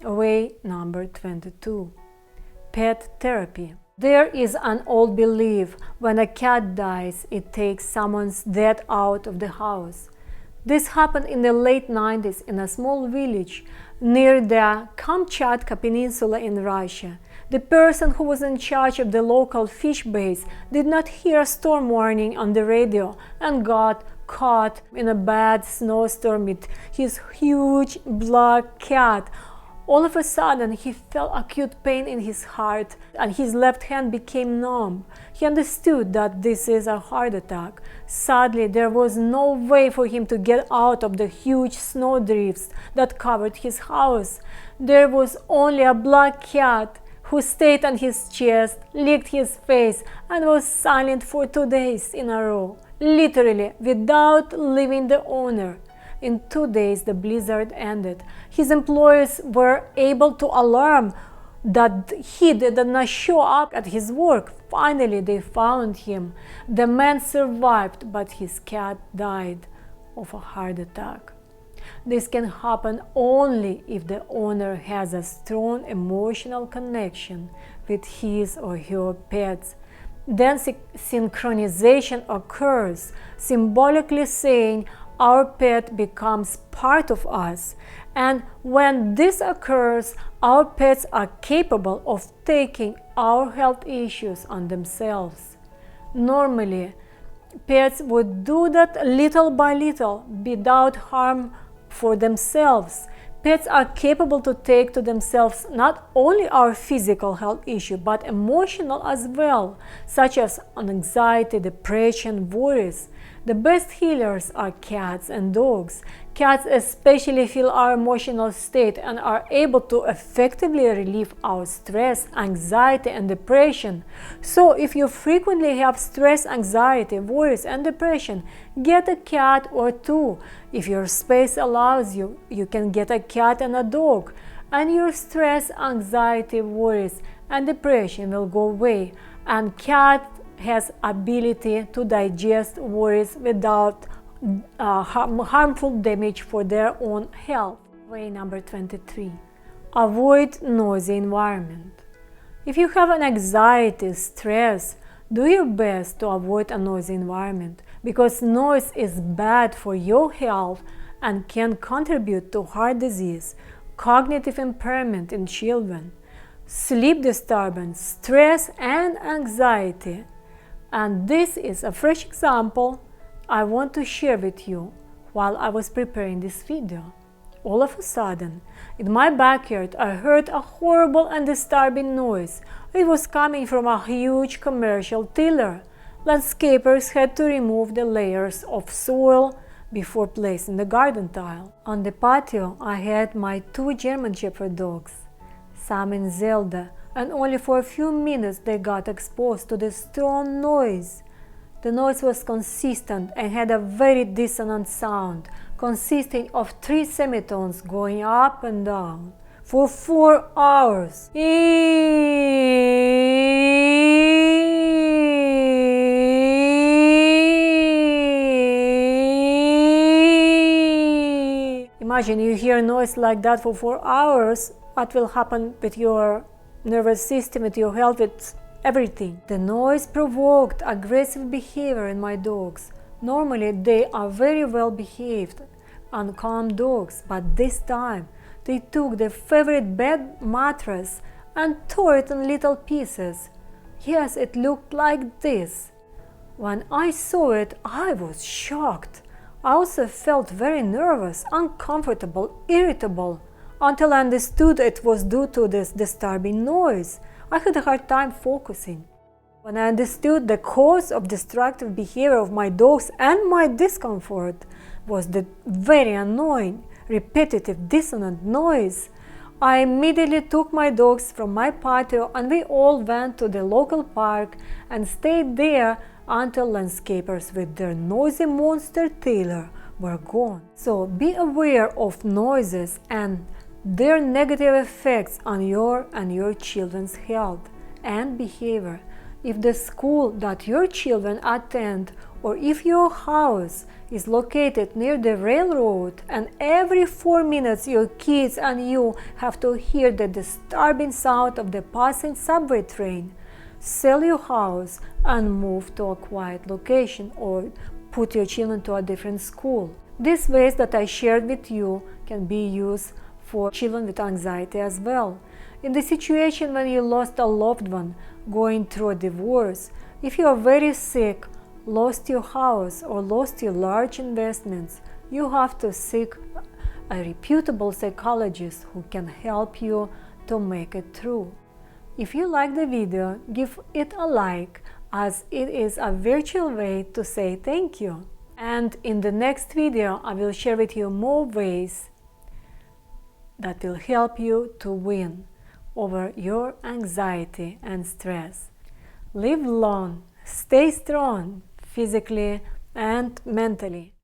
Way number 22. Pet therapy. There is an old belief when a cat dies, it takes someone's death out of the house. This happened in the late 90s in a small village near the Kamchatka Peninsula in Russia. The person who was in charge of the local fish base did not hear a storm warning on the radio and got caught in a bad snowstorm with his huge black cat. All of a sudden, he felt acute pain in his heart and his left hand became numb. He understood that this is a heart attack. Sadly, there was no way for him to get out of the huge snowdrifts that covered his house. There was only a black cat who stayed on his chest, licked his face, and was silent for 2 days in a row, literally without leaving the owner. In 2 days, the blizzard ended. His employers were able to alarm that he did not show up at his work. Finally, they found him. The man survived, but his cat died of a heart attack. This can happen only if the owner has a strong emotional connection with his or her pets. Then synchronization occurs, symbolically saying, our pet becomes part of us, and when this occurs, our pets are capable of taking our health issues on themselves. Normally, pets would do that little by little without harm for themselves. Pets are capable to take to themselves not only our physical health issue, but emotional as well, such as anxiety, depression, worries. The best healers are cats and dogs. Cats especially feel our emotional state and are able to effectively relieve our stress, anxiety, and depression. So if you frequently have stress, anxiety, worries, and depression, get a cat or two. If your space allows you, you can get a cat and a dog, and your stress, anxiety, worries, and depression will go away. And cat has ability to digest worries without harmful damage for their own health. Way number 23. Avoid noisy environment. If you have an anxiety, stress, do your best to avoid a noisy environment, because noise is bad for your health and can contribute to heart disease, cognitive impairment in children, sleep disturbance, stress, and anxiety. And this is a fresh example I want to share with you while I was preparing this video. All of a sudden, in my backyard, I heard a horrible and disturbing noise. It was coming from a huge commercial tiller. Landscapers had to remove the layers of soil before placing the garden tile. On the patio, I had my 2 German Shepherd dogs, Sam and Zelda, and only for a few minutes they got exposed to the strong noise. The noise was consistent and had a very dissonant sound, consisting of 3 semitones going up and down for 4 hours. Imagine you hear noise like that for 4 hours. What will happen with your nervous system, with your health, with everything? The noise provoked aggressive behavior in my dogs. Normally they are very well behaved and calm dogs, but this time they took their favorite bed mattress and tore it in little pieces. Yes, it looked like this. When I saw it, I was shocked. I also felt very nervous, uncomfortable, irritable, until I understood it was due to this disturbing noise. I had a hard time focusing. When I understood the cause of destructive behavior of my dogs and my discomfort was the very annoying, repetitive, dissonant noise, I immediately took my dogs from my patio and we all went to the local park and stayed there until landscapers with their noisy monster tiller were gone. So be aware of noises and their negative effects on your and your children's health and behavior. if the school that your children attend or if your house is located near the railroad and every 4 minutes your kids and you have to hear the disturbing sound of the passing subway train, sell your house and move to a quiet location or put your children to a different school. These ways that I shared with you can be used for children with anxiety as well. In the situation when you lost a loved one, going through a divorce, if you are very sick, lost your house or lost your large investments, you have to seek a reputable psychologist who can help you to make it through. If you like the video, give it a like, as it is a virtual way to say thank you. And in the next video, I will share with you more ways that will help you to win over your anxiety and stress. Live long, stay strong, physically and mentally.